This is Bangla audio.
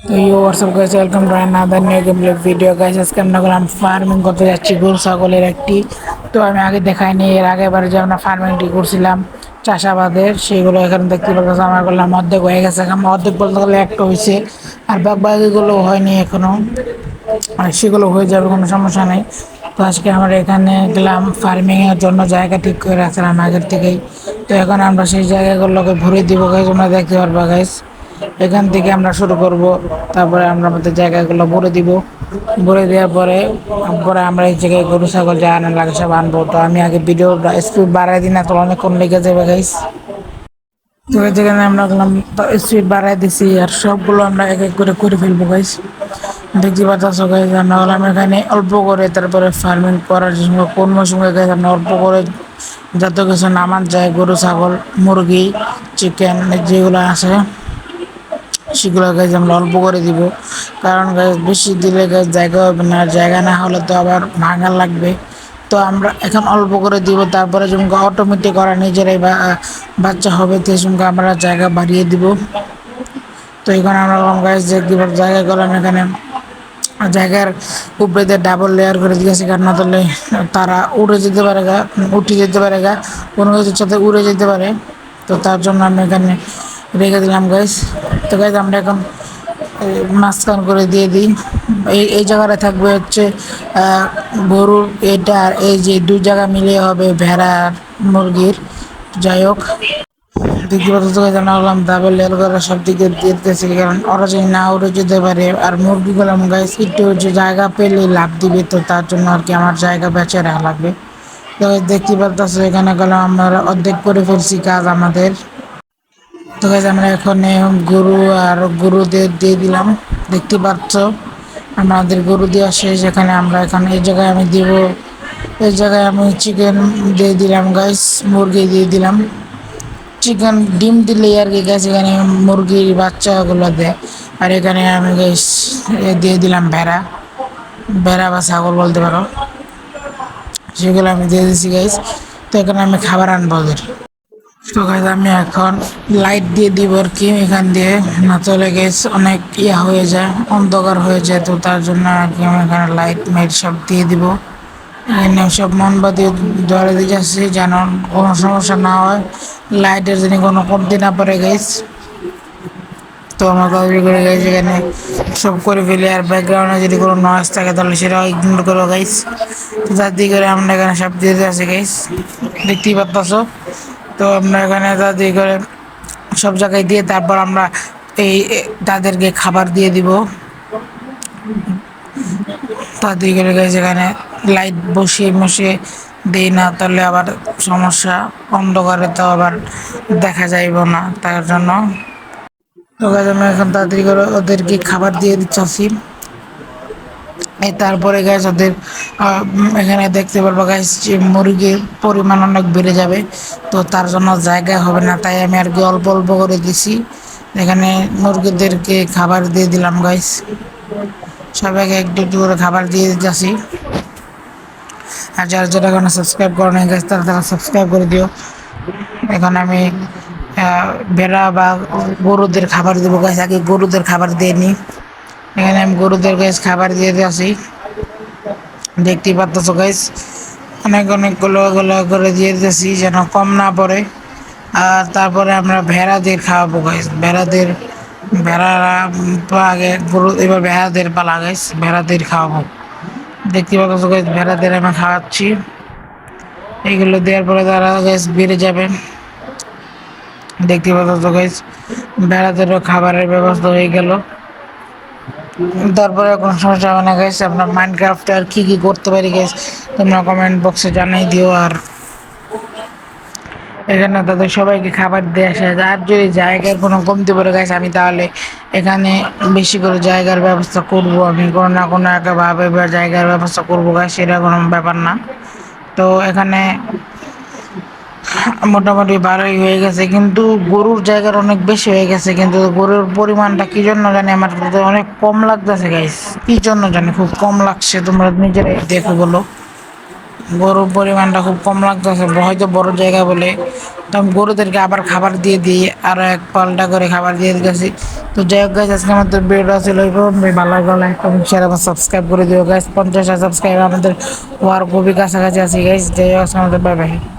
তো WhatsApp guys, welcome to another new gameplay video guys. আজকে আমরা করলাম ফার্মিং করতে যাচ্ছি গরু ছাগলের একটি। তো আমি আগে দেখাইনি, এর আগেবার যে আমরা ফার্মিংটি করছিলাম চাষাবাদের, সেগুলো এখানে দেখতে পাচ্ছি। আমার করলাম অর্ধেক হয়ে গেছে, আমার অর্ধেক বলতে গেলে একটা হয়েছে, আর বাকিগুলো হয়নি এখনো, আর সেগুলো হয়ে যাবে, কোনো সমস্যা নেই। তো আজকে আমরা এখানে গেলাম ফার্মিং এর জন্য, জায়গা ঠিক করে রাখছিলাম আগের থেকেই। তো এখন আমরা সেই জায়গাগুলোকে ভরে দিব গাইস, তোমরা দেখতে পারবা গাইস। এখান থেকে আমরা শুরু করব, তারপরে আমরা আমাদের জায়গাগুলো ভরে দিব। ভরে দেওয়ার পরে পরে আমরা এই জায়গায় গরু ছাগল যা আনা লাগে সব আনবো। তো আমি আগে ভিডিও স্পিড বাড়াই দিই, না তো অনেকক্ষণ লেগে যাবে গাইস। তো এই যেখানে আমরা গেলাম, স্পিড বাড়াই দিছি, আর সবগুলো আমরা এক এক করে করে ফেলবো গাইস। দেখতে পাচ্ছ গাইস, আমরা হলাম এখানে অল্প করে, তারপরে ফার্মিং করার জন্য কোন মৌসুমে গাইস আমরা অল্প করে যত কিছু নামান যায়, গরু ছাগল মুরগি চিকেন যেগুলো আছে সেগুলো গাছ আমরা অল্প করে দিব। কারণ গাছ বেশি দিলে গাছ জায়গা হবে না, জায়গা না হলে তো আবার ভাঙা লাগবে। তো আমরা এখন অল্প করে দিব, তারপরে যেমন অটোমেটিক ওরা নিজেরাই বাচ্চা হবে, তো সেরকম আমরা জায়গা বাড়িয়ে দিব। তো এখানে আমরা গাছ যে জায়গা করলাম, এখানে জায়গার উপরে দিয়ে ডাবল লেয়ার করে দিয়েছি, কারণ না তাহলে তারা উড়ে যেতে পারে গা, উঠে যেতে পারে গা, কোনো কিছুর সাথে উড়ে যেতে পারে। তো তার জন্য আমি এখানে রেখে দিলাম গাইস। তো গাইস আমরা এখন মাঝখান করে দিয়ে দিই। এই জায়গাটা থাকবে হচ্ছে গরুর, এটা আর এই যে দুই জায়গা মিলিয়ে হবে ভেড়া আর মুরগির। যাই হোক, দেখতে পাচ্ছ জানা হলাম ডাবল লেয়ার করে সব দিকে দিতেছি, কারণ ওরা যদি না উড়ে যেতে পারে। আর মুরগিগুলো গাইস একটু হচ্ছে জায়গা পেলে লাভ দিবে, তো তার জন্য আর কি আমার জায়গা বেঁচে রাখা লাগবে। তো দেখতে পাচ্ছ এখানে গেলাম, আমরা অর্ধেক করে ফেলছি কাজ আমাদের। তো গাইস আমরা এখন গরু আর গরুদের দিয়ে দিলাম, দেখতে পাচ্ছ আমাদের গরু দেওয়া শেষ। এখানে আমরা এখানে এই জায়গায় আমি দিব, এই জায়গায় আমি চিকেন দিয়ে দিলাম গাইস, মুরগি দিয়ে দিলাম। চিকেন ডিম দিলে আর কি গাছ, এখানে মুরগির বাচ্চাগুলো দেয়। আর এখানে আমি গাইস দিয়ে দিলাম ভেড়া, ভেড়া বা ছাগল বলতে পারো, সেগুলো আমি দিয়ে দিচ্ছি গাইস। তো এখানে আমি খাবার আনবো ওদের। তো গাইস আমি এখন লাইট দিয়ে দিব আর কি এখান দিয়ে, না চলে গেছে অনেক হয়ে যায়, অন্ধকার হয়ে যায়। তো তার জন্য আর কি আমি এখানে লাইট মাইট সব দিয়ে দিব। এখানে সব মোমবাতি ধরে দিয়ে যাচ্ছি, যেন কোনো সমস্যা না হয়, লাইটের জন্য কোনো কমতি না পড়ে গেছে। তো আমরা তৈরি করে গেছি, এখানে সব করে ফেলি। আর ব্যাকগ্রাউন্ডে যদি কোনো নয়েজ থাকে তাহলে সেটাও ইগনোর করো গাইস। তো তার করে আমরা এখানে সব দিয়ে আছি গাইস, দেখতেই পাচ্ছ। তো আমরা এখানে তাদের করে সব জায়গায় দিয়ে, তারপর আমরা এই তাদেরকে খাবার দিয়ে দিব। তাদের করে গেছে এখানে লাইট বসিয়ে বসিয়ে দিই, না তাহলে আবার সমস্যা, অন্ধকারে তো আবার দেখা যাইব না, তার জন্য। তো গাছ আমি এখন তাড়াতাড়ি করে ওদেরকে খাবার দিয়ে দিচ্ছি। এই তারপরে গাছ ওদের এখানে দেখতে পারবো গাছ যে মুরগির পরিমাণ অনেক বেড়ে যাবে, তো তার জন্য জায়গা হবে না, তাই আমি আর কি অল্প অল্প করে দিছি। এখানে মুরগিদেরকে খাবার দিয়ে দিলাম গাইস, সবাইকে একটু একটু করে খাবার দিয়ে দিতেছি। আর যারা যারা এখানে সাবস্ক্রাইব করে নাই গাইস, তারা তারা সাবস্ক্রাইব করে দিও। এখন আমি ভেড়া বা গরুদের খাবার দেবো গাছ, আগে গরুদের খাবার দিয়ে নিই। এখানে আমি গরুদের গাছ খাবার দিয়ে দিয়েছি, দেখতেই পাচ্ছ গাইস। অনেক অনেকগুলো গুলো করে দিয়ে দিতেছি যেন কম না পড়ে। আর তারপরে আমরা ভেড়াদের খাওয়াবো গাইস, ভেড়াদের, ভেড়ারা আগে গরু, এবার ভেড়াদের পালা গাইস, ভেড়াদের খাওয়াবো। দেখতে পাচ্ছ গাইস, ভেড়াদের আমি খাওয়াচ্ছি। এইগুলো দেওয়ার পরে তারা গাইস বেড়ে যাবে, দেখতে পাচ্ছ গাইস। ভেড়াদেরও খাবারের ব্যবস্থা হয়ে গেল। তারপরে কোনো সমস্যা হবে না গাইস। আপনার মাইনক্রাফটে আর কি কি করতে পারি গাইস, তোমরা কমেন্ট বক্সে জানাই দিও। আর এখানে তাদের সবাইকে খাবার দিয়ে আসে। আর যদি জায়গার কোনো কমতি পড়ে গাইস, আমি তাহলে এখানে বেশি করে জায়গার ব্যবস্থা করব, আমি কোনো না কোনো ভাবে জায়গার ব্যবস্থা করবো গাইস, সেটা কোনো ব্যাপার না। তো এখানে মোটামুটি ভালোই হয়ে গেছে, কিন্তু গরুর জায়গার অনেক বেশি হয়ে গেছে, কিন্তু গরুর পরিমাণটা কি জন্য জানি আমার কাছে অনেক কম লাগতেছে গাইস, কি জন্য জানি খুব কম লাগছে, তোমরা নিজেরাই দেখো বলো। গরুর পরিমাণটা খুব কম লাগতেছে, হয়তো বড় জায়গা বলে। তো আমি গরুদেরকে আবার খাবার দিয়ে দিই, আরও এক পাল্টা করে খাবার দিয়ে দিতেছি। তো যাই হোক গাইস, আজকে আমাদের ভিডিওটা ছিল এই পর্যন্ত। ভালো লাগলে লাইক কমেন্ট শেয়ার এবং সাবস্ক্রাইব করে দিও গাইস। 50 সাবস্ক্রাইব আমাদের হওয়ার খুবই কাছাকাছি আছি গাইস। যাই হোক, আজকে আমাদের বাই বাই।